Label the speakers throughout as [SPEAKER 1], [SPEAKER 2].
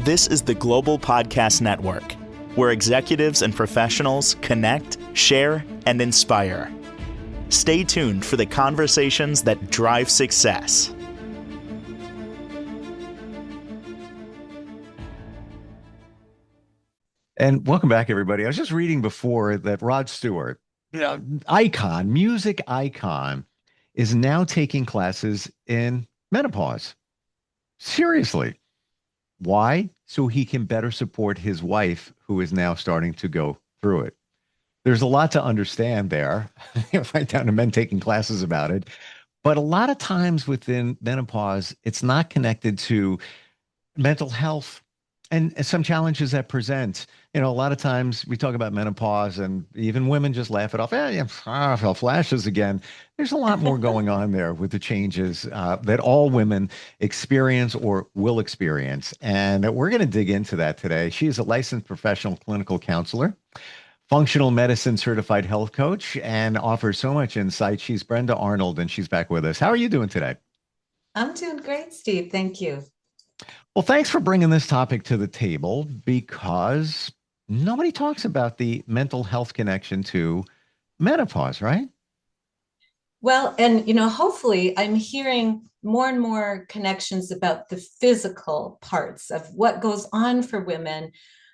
[SPEAKER 1] This is the Global Podcast Network, where executives and professionals connect, share, and inspire. Stay tuned for the conversations that drive success.
[SPEAKER 2] And welcome back, everybody. I was just reading before that Rod Stewart, music icon, is now taking classes in menopause. Seriously. Why? So he can better support his wife, who is now starting to go through it. There's a lot to understand there, right down to men taking classes about it. But a lot of times within menopause, it's not connected to mental health and some challenges that present. A lot of times we talk about menopause and even women just laugh it off. Flashes again. There's a lot more going on there with the changes that all women experience or will experience. And we're going to dig into that today. She is a licensed professional clinical counselor, functional medicine certified health coach, and offers so much insight. She's Brenda Arnold, and she's back with us. How are you doing today?
[SPEAKER 3] I'm doing great, Steve. Thank you.
[SPEAKER 2] Well, thanks for bringing this topic to the table, because nobody talks about the mental health connection to menopause, right?
[SPEAKER 3] Well, and hopefully I'm hearing more and more connections about the physical parts of what goes on for women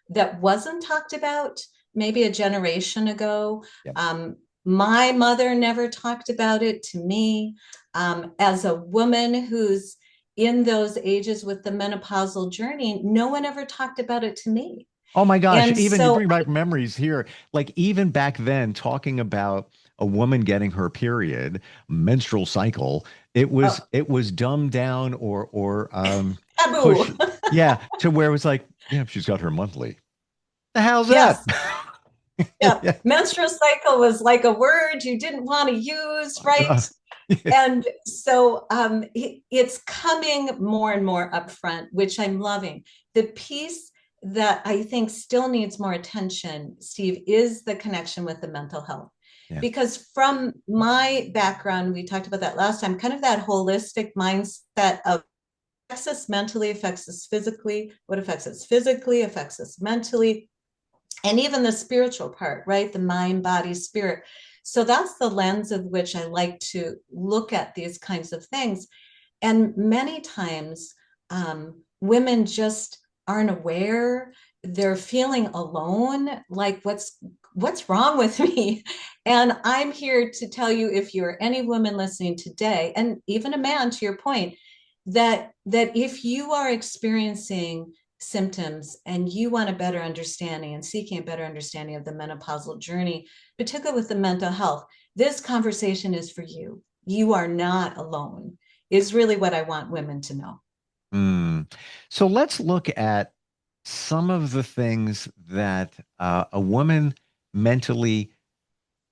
[SPEAKER 3] that wasn't talked about maybe a generation ago. Yep. My mother never talked about it to me. As a woman who's in those ages with the menopausal journey, no one ever talked about it to me.
[SPEAKER 2] Oh my gosh, even you bring back memories here. Like even back then, talking about a woman getting her period, menstrual cycle, it was dumbed down or pushed, to where it was like, yeah, she's got her monthly. The hell's that?
[SPEAKER 3] Yeah. Menstrual cycle was like a word you didn't want to use, right? And so it's coming more and more upfront, which I'm loving. The piece that I think still needs more attention, Steve, is the connection with the mental health. Yeah. Because from my background, we talked about that last time, kind of that holistic mindset of affects us mentally, affects us physically, what affects us physically, affects us mentally, and even the spiritual part, right? The mind, body, spirit. So that's the lens of which I like to look at these kinds of things. And many times women just aren't aware. They're feeling alone, like what's wrong with me? And I'm here to tell you, if you're any woman listening today, and even a man, to your point, that if you are experiencing symptoms and you want a better understanding and seeking a better understanding of the menopausal journey, particularly with the mental health, this conversation is for you. You are not alone, is really what I want women to know.
[SPEAKER 2] So let's look at some of the things that a woman mentally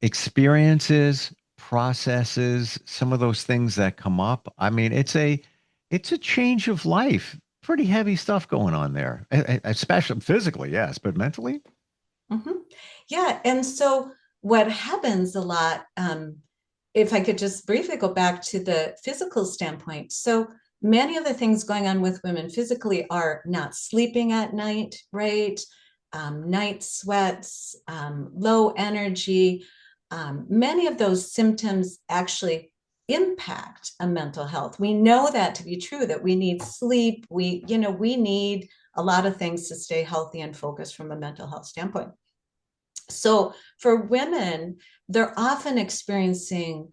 [SPEAKER 2] experiences, processes, some of those things that come up. I mean, it's a change of life. Pretty heavy stuff going on there, especially physically, yes, but mentally.
[SPEAKER 3] Mm-hmm. Yeah. And so what happens a lot, if I could just briefly go back to the physical standpoint. So many of the things going on with women physically are not sleeping at night, right? Night sweats, low energy. Many of those symptoms actually impact a mental health. We know that to be true, that we need sleep. We need a lot of things to stay healthy and focused from a mental health standpoint. So for women, they're often experiencing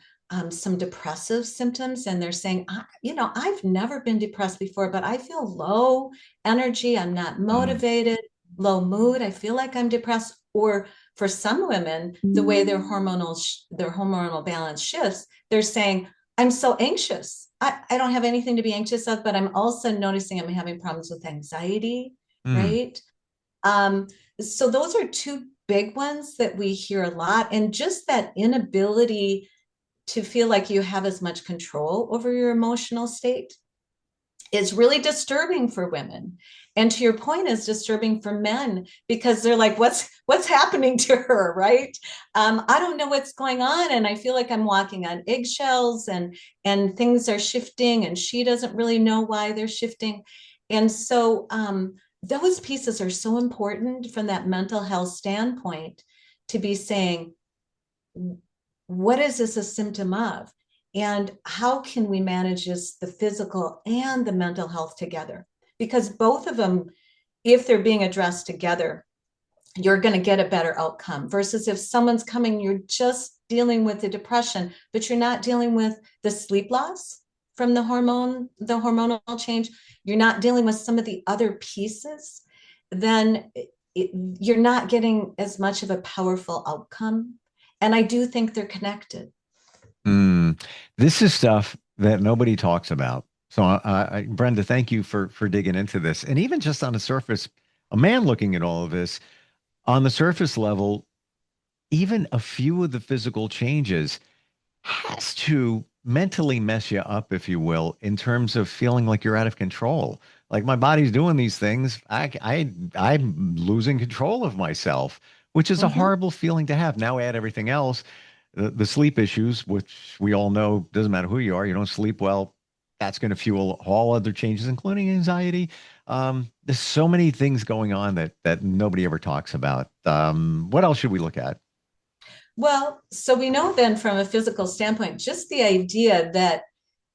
[SPEAKER 3] some depressive symptoms, and they're saying, I've never been depressed before, but I feel low energy. I'm not motivated, low mood. I feel like I'm depressed. Or for some women, the way their hormonal balance shifts, they're saying, I'm so anxious. I don't have anything to be anxious of, but I'm also noticing I'm having problems with anxiety, right? So those are two big ones that we hear a lot. And just that inability to feel like you have as much control over your emotional state is really disturbing for women. And to your point, is disturbing for men, because they're like, what's happening to her, right? I don't know what's going on, and I feel like I'm walking on eggshells, and things are shifting, and she doesn't really know why they're shifting. And so those pieces are so important from that mental health standpoint, to be saying, what is this a symptom of? And how can we manage this, the physical and the mental health together? Because both of them, if they're being addressed together, you're going to get a better outcome, versus if someone's coming, you're just dealing with the depression, but you're not dealing with the sleep loss from the hormonal change. You're not dealing with some of the other pieces, then you're not getting as much of a powerful outcome. And I do think they're connected.
[SPEAKER 2] This is stuff that nobody talks about. So, Brenda, thank you for digging into this. And even just on the surface, a man looking at all of this, on the surface level, even a few of the physical changes has to mentally mess you up, if you will, in terms of feeling like you're out of control. Like my body's doing these things. I'm losing control of myself, which is a
[SPEAKER 3] Mhm.
[SPEAKER 2] horrible feeling to have. Now add everything else, the sleep issues, which we all know doesn't matter who you are, you don't sleep well. That's going to fuel all other changes, including anxiety. There's so many things going on that nobody ever talks about. What else should we look at?
[SPEAKER 3] Well, so we know then from a physical standpoint, just the idea that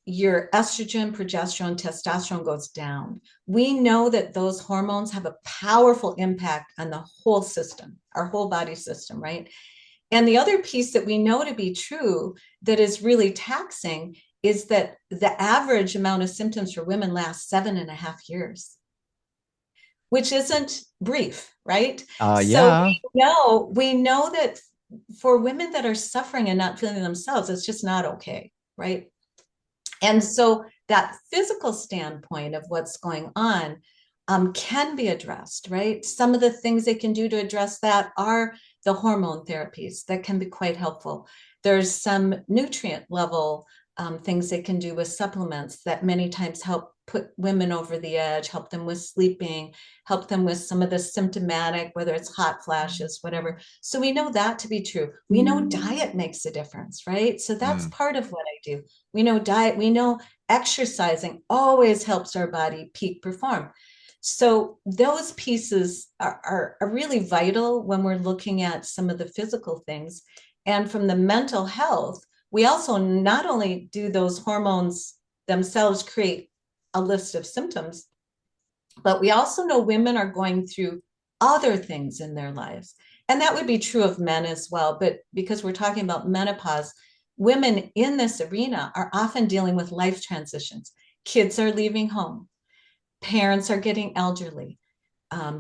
[SPEAKER 3] your estrogen, progesterone, testosterone goes down. We know that those hormones have a powerful impact on the whole system, our whole body system, right? And the other piece that we know to be true that is really taxing is that the average amount of symptoms for women lasts 7.5 years, which isn't brief, right? So
[SPEAKER 2] Yeah.
[SPEAKER 3] we know that for women that are suffering and not feeling themselves, it's just not okay, right? And so that physical standpoint of what's going on can be addressed, right? Some of the things they can do to address that are the hormone therapies that can be quite helpful. There's some nutrient level things they can do with supplements that many times help put women over the edge, help them with sleeping, help them with some of the symptomatic, whether it's hot flashes, whatever. So we know that to be true. We know diet makes a difference, right? So that's
[SPEAKER 2] Mm.
[SPEAKER 3] part of what I do. We know diet, we know exercising always helps our body peak perform. So those pieces are really vital when we're looking at some of the physical things. And from the mental health, we also not only do those hormones themselves create a list of symptoms, but we also know women are going through other things in their lives. And that would be true of men as well. But because we're talking about menopause, women in this arena are often dealing with life transitions. Kids are leaving home, parents are getting elderly.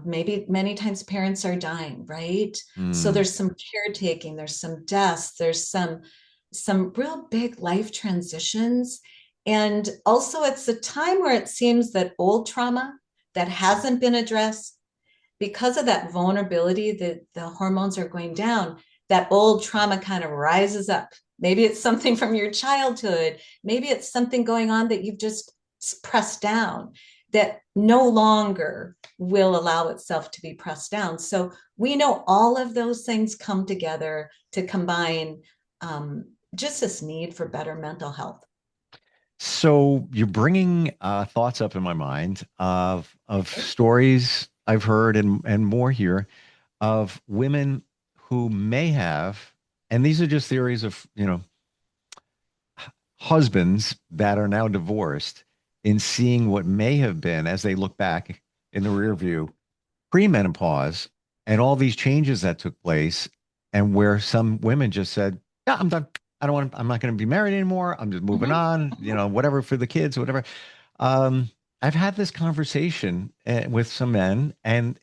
[SPEAKER 3] Maybe many times parents are dying, right? So
[SPEAKER 2] Mm.
[SPEAKER 3] there's some caretaking, there's some deaths, there's some real big life transitions. And also it's a time where it seems that old trauma that hasn't been addressed, because of that vulnerability that the hormones are going down, that old trauma kind of rises up. Maybe it's something from your childhood, maybe it's something going on that you've just pressed down that no longer will allow itself to be pressed down. So we know all of those things come together to combine just this need for better mental health.
[SPEAKER 2] So you're bringing thoughts up in my mind of stories I've heard and more here of women who may have, and these are just theories of, husbands that are now divorced in seeing what may have been as they look back in the rear view premenopause and all these changes that took place, and where some women just said, yeah, I'm done. I'm not going to be married anymore. I'm just moving
[SPEAKER 3] Mhm.
[SPEAKER 2] on, whatever for the kids, whatever. Um, I've had this conversation with some men, and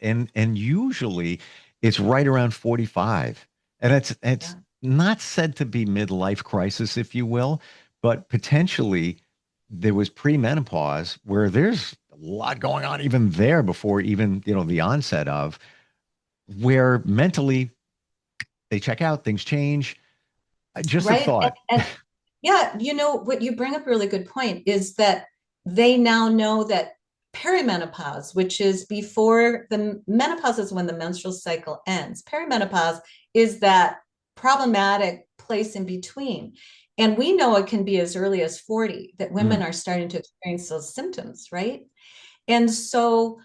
[SPEAKER 2] usually it's right around 45. And it's
[SPEAKER 3] Yeah.
[SPEAKER 2] not said to be midlife crisis, if you will, but potentially there was premenopause where there's a lot going on even there before even, the onset of, where mentally they check out, things change. Just a
[SPEAKER 3] Right.
[SPEAKER 2] thought.
[SPEAKER 3] And yeah, what you bring up a really good point is that they now know that perimenopause, which is before the menopause, is when the menstrual cycle ends. Perimenopause is that problematic place in between. And we know it can be as early as 40 that women
[SPEAKER 2] Mm,
[SPEAKER 3] are starting to experience those symptoms, right? And so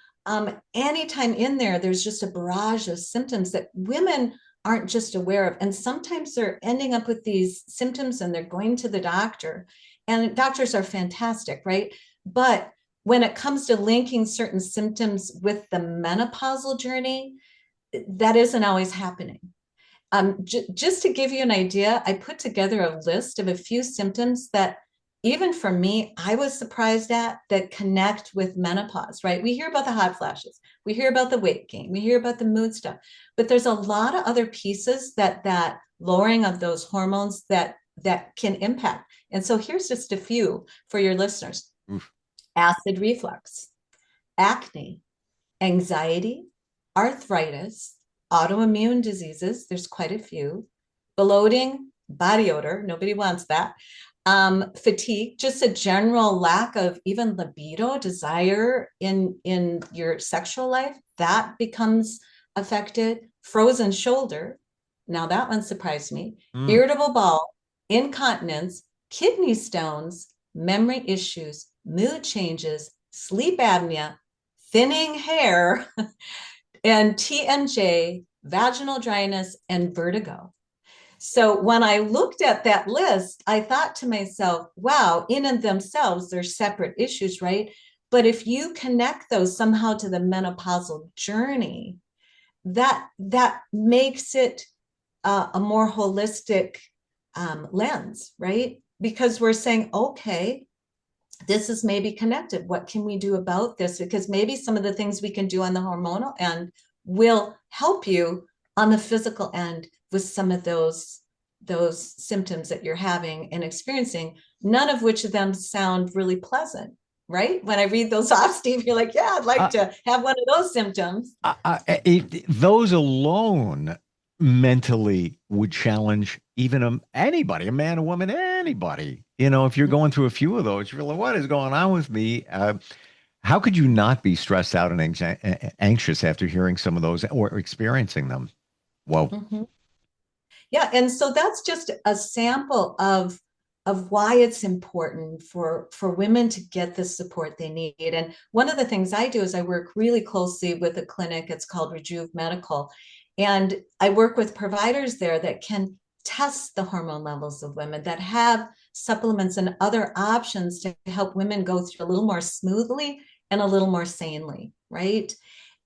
[SPEAKER 3] anytime in there, there's just a barrage of symptoms that women aren't just aware of. And sometimes they're ending up with these symptoms and they're going to the doctor. And doctors are fantastic, right? But when it comes to linking certain symptoms with the menopausal journey, that isn't always happening. Just to give you an idea, I put together a list of a few symptoms that even for me, I was surprised at that connect with menopause, right? We hear about the hot flashes, we hear about the weight gain, we hear about the mood stuff, but there's a lot of other pieces that lowering of those hormones that can impact. And so here's just a few for your listeners.
[SPEAKER 2] Oof.
[SPEAKER 3] Acid reflux, acne, anxiety, arthritis, autoimmune diseases, there's quite a few, bloating, body odor, nobody wants that, fatigue, just a general lack of even libido, desire in your sexual life, that becomes affected, frozen shoulder, now that one surprised me, irritable bowel, incontinence, kidney stones, memory issues, mood changes, sleep apnea, thinning hair, and TMJ, vaginal dryness, and vertigo. So when I looked at that list, I thought to myself, wow, in and themselves, they're separate issues, right? But if you connect those somehow to the menopausal journey, that makes it a more holistic lens, right? Because we're saying, okay, this is maybe connected. What can we do about this? Because maybe some of the things we can do on the hormonal end will help you on the physical end with some of those symptoms that you're having and experiencing, none of which of them sound really pleasant, right? When I read those off, Steve, you're like, yeah, I'd like to have one of those symptoms.
[SPEAKER 2] Those alone mentally would challenge even anybody, a man, a woman, anybody. You know, if you're going through a few of those, you're like, what is going on with me? How could you not be stressed out and anxious after hearing some of those or experiencing them? Whoa.
[SPEAKER 3] Mm-hmm. Yeah, and so that's just a sample of why it's important for women to get the support they need. And one of the things I do is I work really closely with a clinic. It's called Rejuve Medical, and I work with providers there that can test the hormone levels of women, that have supplements and other options to help women go through a little more smoothly and a little more sanely, right?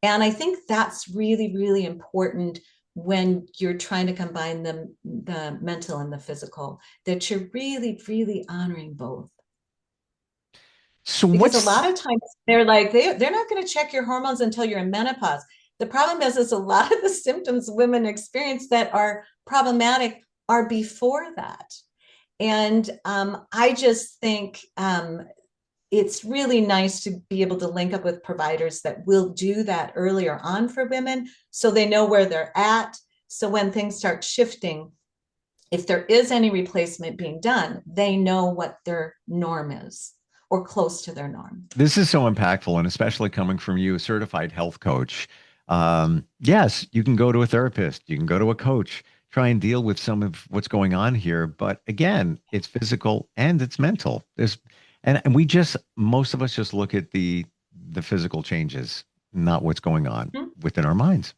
[SPEAKER 3] And I think that's really, really important when you're trying to combine the mental and the physical, that you're really, really honoring both.
[SPEAKER 2] So
[SPEAKER 3] because a lot of times they're like, they're not going to check your hormones until you're in menopause. The problem is a lot of the symptoms women experience that are problematic are before that. And I just think it's really nice to be able to link up with providers that will do that earlier on for women so they know where they're at. So when things start shifting, if there is any replacement being done, they know what their norm is or close to their norm.
[SPEAKER 2] This is so impactful, and especially coming from you, a certified health coach. Yes, you can go to a therapist, you can go to a coach, try and deal with some of what's going on here. But again, it's physical and it's mental. And we just, most of us just look at the physical changes, not what's going on within our minds.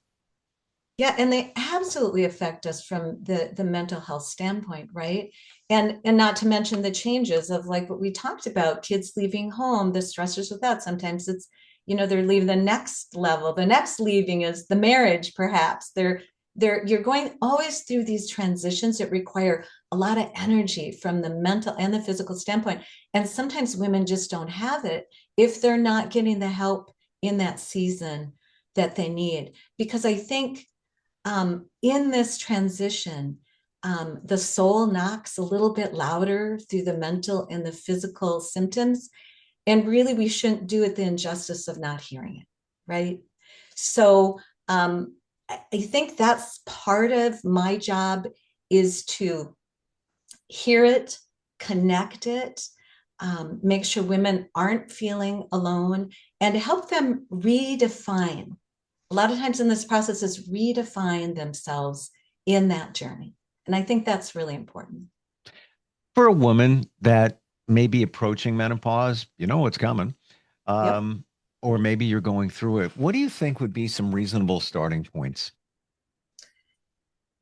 [SPEAKER 3] Yeah, and they absolutely affect us from the mental health standpoint, right? And not to mention the changes of like what we talked about, kids leaving home, the stressors with that. Sometimes it's, they're leaving the next level. The next leaving is the marriage, perhaps. You're going always through these transitions that require a lot of energy from the mental and the physical standpoint. And sometimes women just don't have it if they're not getting the help in that season that they need. Because I think in this transition, the soul knocks a little bit louder through the mental and the physical symptoms. And really, we shouldn't do it the injustice of not hearing it, right? So I think that's part of my job, is to hear it, connect it, make sure women aren't feeling alone, and help them redefine. A lot of times in this process is redefine themselves in that journey. And I think that's really important.
[SPEAKER 2] For a woman that may be approaching menopause, you know what's coming.
[SPEAKER 3] Yep.
[SPEAKER 2] or maybe you're going through it, what do you think would be some reasonable starting points?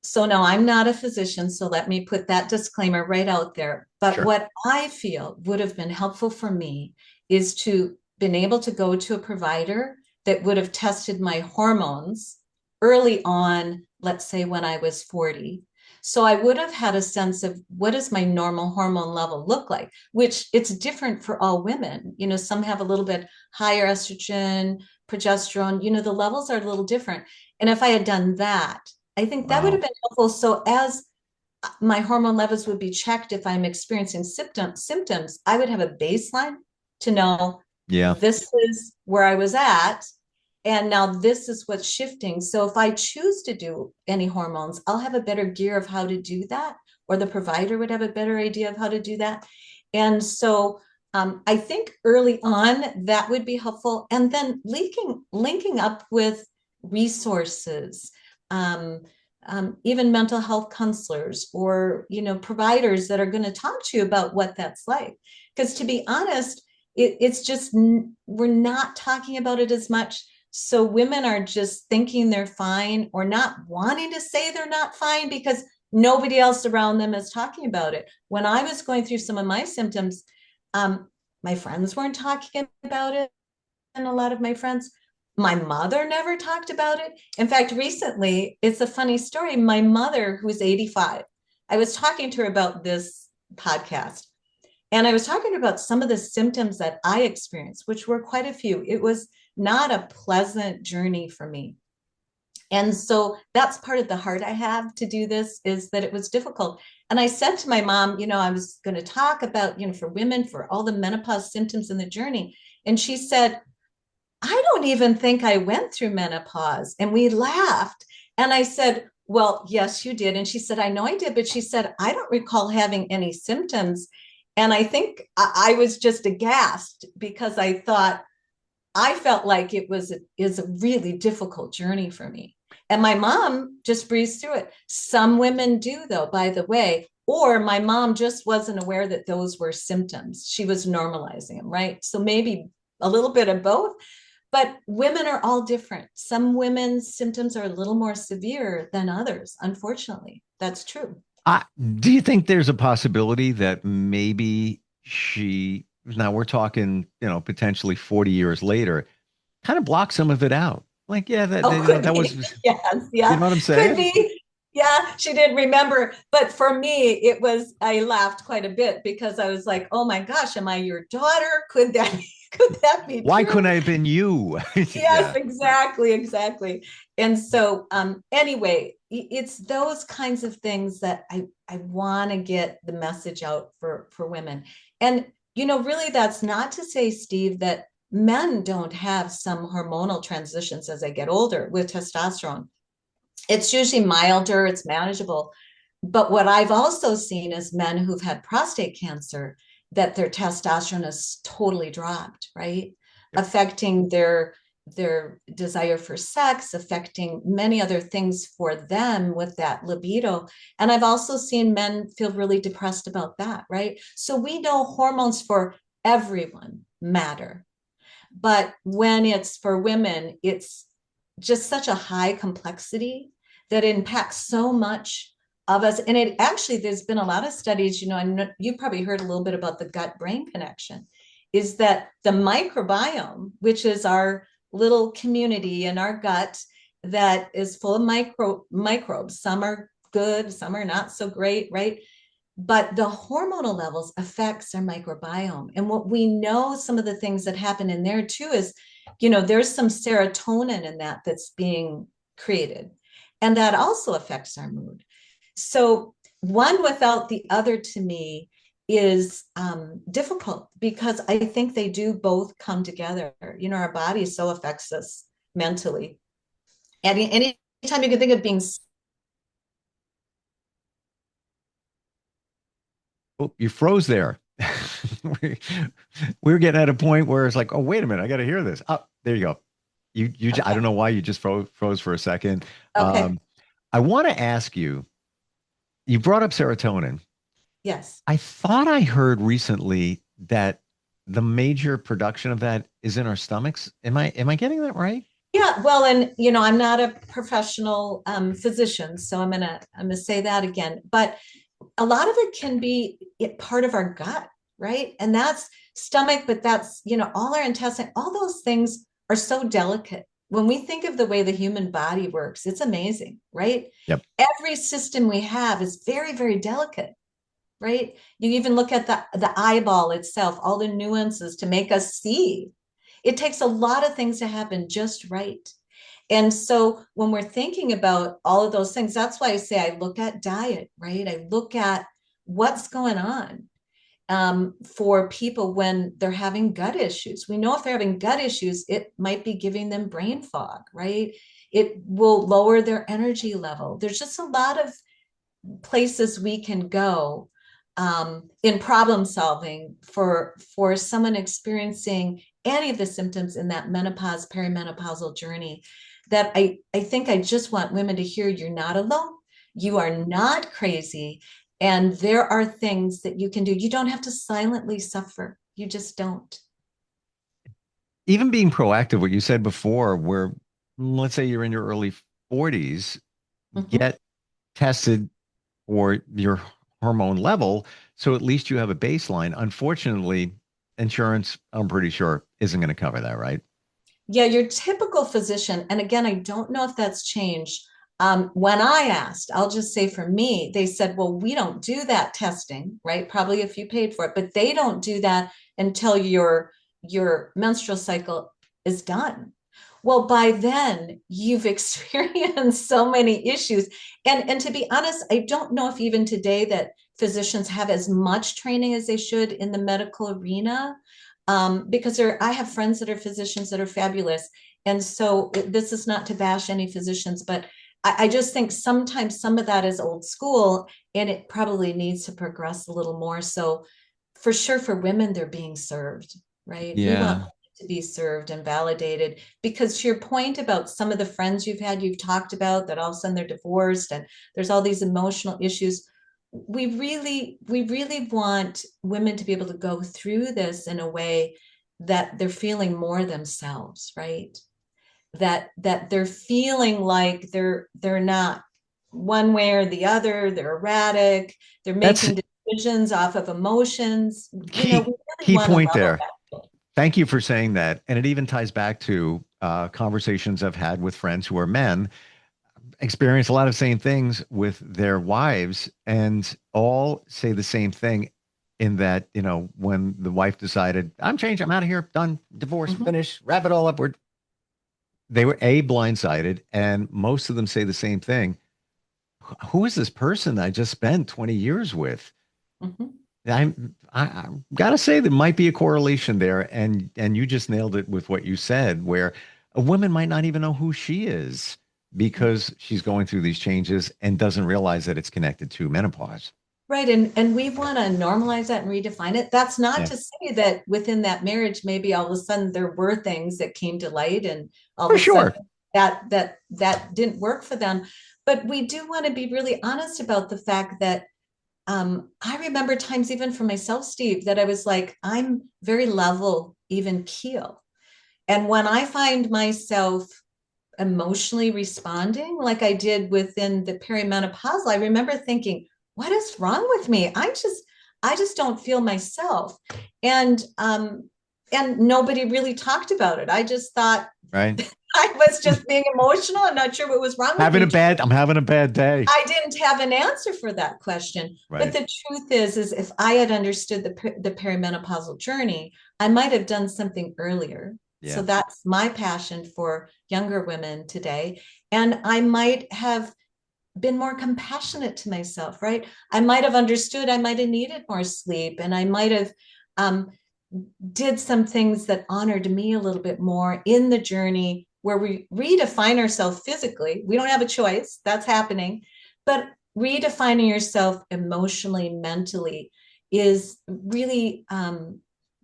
[SPEAKER 3] So no, I'm not a physician, so let me put that disclaimer right out there. But
[SPEAKER 2] Sure.
[SPEAKER 3] what I feel would have been helpful for me is to been able to go to a provider that would have tested my hormones early on, let's say when I was 40. So I would have had a sense of what does my normal hormone level look like, which it's different for all women. You know, some have a little bit higher estrogen, progesterone, you know, the levels are a little different. And if I had done that, I think that would have
[SPEAKER 2] Wow.
[SPEAKER 3] been helpful. So as my hormone levels would be checked if I'm experiencing symptoms, I would have a baseline to know
[SPEAKER 2] Yeah.
[SPEAKER 3] this is where I was at. And now this is what's shifting. So if I choose to do any hormones, I'll have a better gear of how to do that, or the provider would have a better idea of how to do that. And so I think early on that would be helpful. And then linking up with resources, um, even mental health counselors or providers that are going to talk to you about what that's like. Because to be honest, it's just we're not talking about it as much. So women are just thinking they're fine or not wanting to say they're not fine because nobody else around them is talking about it. When I was going through some of my symptoms, my friends weren't talking about it, and a lot of my friends, my mother never talked about it. In fact, recently, it's a funny story. My mother, who's 85, I was talking to her about this podcast, and I was talking about some of the symptoms that I experienced, which were quite a few. It was not a pleasant journey for me. And so that's part of the heart I have to do this, is that it was difficult. And I said to my mom, I was going to talk about, for women, for all the menopause symptoms in the journey. And she said, I don't even think I went through menopause. And we laughed. And I said, well, yes, you did. And she said, I know I did. But she said, I don't recall having any symptoms. And I think I was just aghast because I thought, I felt like is a really difficult journey for me. And my mom just breezed through it. Some women do, though, by the way, or my mom just wasn't aware that those were symptoms. She was normalizing them, right? So maybe a little bit of both. But women are all different. Some women's symptoms are a little more severe than others. Unfortunately, that's true.
[SPEAKER 2] Do you think there's a possibility that maybe she, now we're talking, potentially 40 years later, kind of blocked some of it out? Like, yeah,
[SPEAKER 3] Oh, could
[SPEAKER 2] that
[SPEAKER 3] be.
[SPEAKER 2] was,
[SPEAKER 3] Yes,
[SPEAKER 2] you
[SPEAKER 3] yeah,
[SPEAKER 2] know what I'm
[SPEAKER 3] could
[SPEAKER 2] saying?
[SPEAKER 3] be. Yeah, she didn't remember. But for me, I laughed quite a bit because I was like, oh my gosh, am I your daughter? Could that be
[SPEAKER 2] Why
[SPEAKER 3] true?
[SPEAKER 2] couldn't I have been you?
[SPEAKER 3] Yes,
[SPEAKER 2] Yeah, right.
[SPEAKER 3] exactly. And so anyway, it's those kinds of things that I want to get the message out for women. And really that's not to say, Steve, that men don't have some hormonal transitions as they get older with testosterone. It's usually milder, it's manageable. But what I've also seen is men who've had prostate cancer, that their testosterone is totally dropped, right?
[SPEAKER 2] Yep.
[SPEAKER 3] Affecting their desire for sex, affecting many other things for them with that libido. And I've also seen men feel really depressed about that, right? So we know hormones for everyone matter. But when it's for women, it's just such a high complexity that impacts so much of us. And it actually, there's been a lot of studies, and you probably heard a little bit about the gut brain connection, is that the microbiome, which is our little community in our gut that is full of microbes, some are good, some are not so great, right? But the hormonal levels affects our microbiome. And what we know, some of the things that happen in there too is, there's some serotonin in that that's being created. And that also affects our mood. So one without the other to me is difficult, because I think they do both come together. Our body so affects us mentally. And anytime you can think of being.
[SPEAKER 2] Oh, you froze there. we, we were getting at a point where it's like, oh, wait a minute, I got to hear this. Oh, there you go. I don't
[SPEAKER 3] Okay.
[SPEAKER 2] know why you just froze for a second.
[SPEAKER 3] Okay.
[SPEAKER 2] I want to ask you, you brought up serotonin.
[SPEAKER 3] Yes.
[SPEAKER 2] I thought I heard recently that the major production of that is in our stomachs. Am I getting that right?
[SPEAKER 3] Yeah, well, and I'm not a professional physician, so I'm gonna say that again. But a lot of it can be part of our gut, right? And that's stomach, but that's all our intestine. All those things are so delicate. When we think of the way the human body works, it's amazing, right?
[SPEAKER 2] Yep.
[SPEAKER 3] Every system we have is very, very delicate, right? You even look at the eyeball itself, all the nuances to make us see. It takes a lot of things to happen just right. And so when we're thinking about all of those things, that's why I say I look at diet, right? I look at what's going on for people when they're having gut issues. We know if they're having gut issues, it might be giving them brain fog, right? It will lower their energy level. There's just a lot of places we can go in problem solving for someone experiencing any of the symptoms in that menopause, perimenopausal journey, that I think I just want women to hear you're not alone. You are not crazy. And there are things that you can do. You don't have to silently suffer. You just don't.
[SPEAKER 2] Even being proactive, what you said before, where let's say you're in your early 40s,
[SPEAKER 3] Mhm.
[SPEAKER 2] get tested for your hormone level. So at least you have a baseline. Unfortunately, insurance, I'm pretty sure, isn't going to cover that, right?
[SPEAKER 3] Yeah, your typical physician, and again, I don't know if that's changed. When I asked, I'll just say for me, they said, well, we don't do that testing, right? Probably if you paid for it, but they don't do that until your menstrual cycle is done. Well, by then you've experienced so many issues. And to be honest, I don't know if even today that physicians have as much training as they should in the medical arena, because I have friends that are physicians that are fabulous. And so this is not to bash any physicians, but I just think sometimes some of that is old school and it probably needs to progress a little more. So for sure, for women, they're being served, right? We want
[SPEAKER 2] Yeah.
[SPEAKER 3] to be served and validated, because to your point about some of the friends you've talked about that all of a sudden they're divorced and there's all these emotional issues. We really want women to be able to go through this in a way that they're feeling more themselves, right? That they're feeling like they're not one way or the other, they're erratic, they're
[SPEAKER 2] That's
[SPEAKER 3] making decisions off of emotions. We
[SPEAKER 2] key
[SPEAKER 3] really
[SPEAKER 2] key
[SPEAKER 3] want to
[SPEAKER 2] point
[SPEAKER 3] level
[SPEAKER 2] there.
[SPEAKER 3] that.
[SPEAKER 2] Thank you for saying that. And it even ties back to conversations I've had with friends who are men, experience a lot of same things with their wives, and all say the same thing in that, when the wife decided, I'm changing, I'm out of here, done, divorce,
[SPEAKER 3] Mhm.
[SPEAKER 2] finish, wrap it all up. They were blindsided, and most of them say the same thing. Who is this person I just spent 20 years with?
[SPEAKER 3] Mhm.
[SPEAKER 2] I gotta say there might be a correlation there, and you just nailed it with what you said, where a woman might not even know who she is because she's going through these changes and doesn't realize that it's connected to menopause.
[SPEAKER 3] Right. And we want to normalize that and redefine it. That's not
[SPEAKER 2] Yeah,
[SPEAKER 3] to say that within that marriage, maybe all of a sudden there were things that came to light and all
[SPEAKER 2] for
[SPEAKER 3] of a sudden
[SPEAKER 2] sure.
[SPEAKER 3] that didn't work for them. But we do want to be really honest about the fact that I remember times even for myself, Steve, that I was like, I'm very level, even keel. And when I find myself emotionally responding like I did within the perimenopausal, I remember thinking, what is wrong with me? I just don't feel myself. And nobody really talked about it. I just thought
[SPEAKER 2] Right?
[SPEAKER 3] I was just being emotional. I'm not sure what was wrong with me.
[SPEAKER 2] I'm having a bad day.
[SPEAKER 3] I didn't have an answer for that question. But
[SPEAKER 2] Right.
[SPEAKER 3] the truth is if I had understood the perimenopausal journey, I might have done something earlier. So
[SPEAKER 2] Yeah.
[SPEAKER 3] that's my passion for younger women today. And I might have been more compassionate to myself, right? I might have understood I might have needed more sleep, and I might have um, did some things that honored me a little bit more in the journey where we redefine ourselves physically. We don't have a choice, that's happening. But redefining yourself emotionally, mentally is really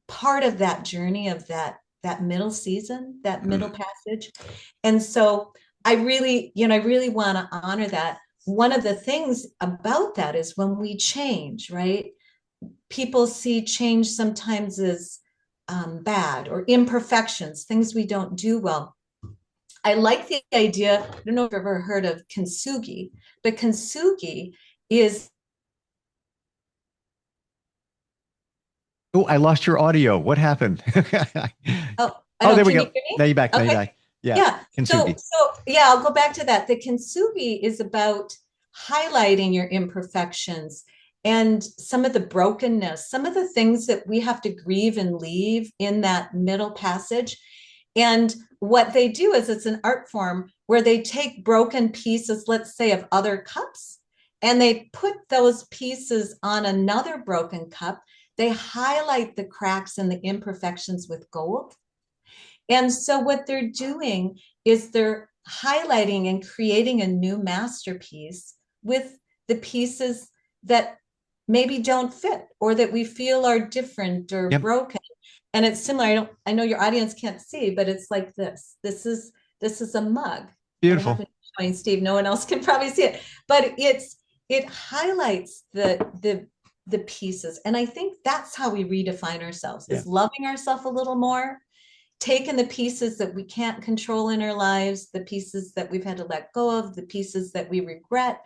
[SPEAKER 3] part of that journey of that middle season, that middle
[SPEAKER 2] Mm.
[SPEAKER 3] passage. And so I really want to honor that. One of the things about that is when we change, right? People see change sometimes as bad, or imperfections, things we don't do well. I like the idea. I don't know if you've ever heard of kintsugi, but kintsugi is.
[SPEAKER 2] Oh, I lost your audio. What happened?
[SPEAKER 3] Oh,
[SPEAKER 2] Oh, there we
[SPEAKER 3] can
[SPEAKER 2] go.
[SPEAKER 3] you hear me?
[SPEAKER 2] Now you're back. Now you're
[SPEAKER 3] Okay.
[SPEAKER 2] back. Yeah.
[SPEAKER 3] Yeah.
[SPEAKER 2] Kintsugi.
[SPEAKER 3] So yeah, I'll go back to that. The kintsugi is about highlighting your imperfections and some of the brokenness, some of the things that we have to grieve and leave in that middle passage. And what they do is, it's an art form where they take broken pieces, let's say, of other cups, and they put those pieces on another broken cup. They highlight the cracks and the imperfections with gold. And so what they're doing is they're highlighting and creating a new masterpiece with the pieces that maybe don't fit, or that we feel are different or
[SPEAKER 2] Yep.
[SPEAKER 3] broken. And it's similar. I know your audience can't see, but it's like this. This is a mug.
[SPEAKER 2] Beautiful.
[SPEAKER 3] I haven't showing Steve. No one else can probably see it, but it highlights the pieces. And I think that's how we redefine ourselves, is loving ourselves a little more, taking the pieces that we can't control in our lives, the pieces that we've had to let go of, the pieces that we regret,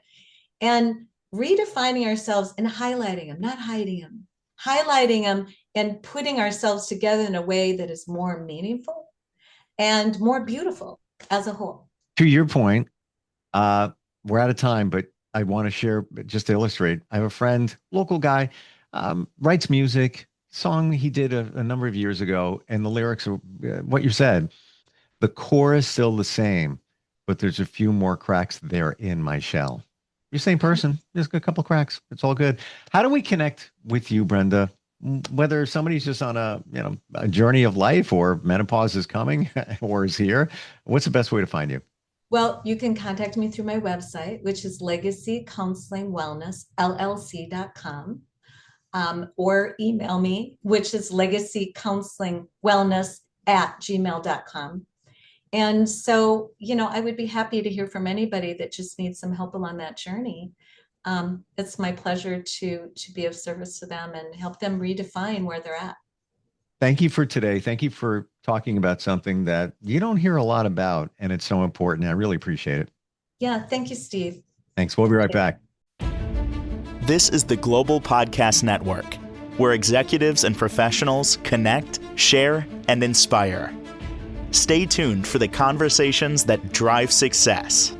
[SPEAKER 3] and redefining ourselves and highlighting them, not hiding them, highlighting them and putting ourselves together in a way that is more meaningful and more beautiful as a whole.
[SPEAKER 2] To your point, we're out of time, but I want to share, just to illustrate. I have a friend, local guy, writes music, song he did a number of years ago, and the lyrics are what you said. The chorus still the same, but there's a few more cracks there in my shell. You're the same person, just a couple cracks. It's all good. How do we connect with you, Brenda? Whether somebody's just on a journey of life, or menopause is coming or is here, what's the best way to find you?
[SPEAKER 3] Well, you can contact me through my website, which is legacycounselingwellnessllc.com, or email me, which is legacycounselingwellness@gmail.com. And so, I would be happy to hear from anybody that just needs some help along that journey. It's my pleasure to be of service to them and help them redefine where they're at.
[SPEAKER 2] Thank you for today. Thank you for talking about something that you don't hear a lot about, and it's so important. I really appreciate it.
[SPEAKER 3] Yeah, thank you, Steve.
[SPEAKER 2] Thanks. We'll be right back.
[SPEAKER 1] This is the Global Podcast Network, where executives and professionals connect, share, and inspire. Stay tuned for the conversations that drive success.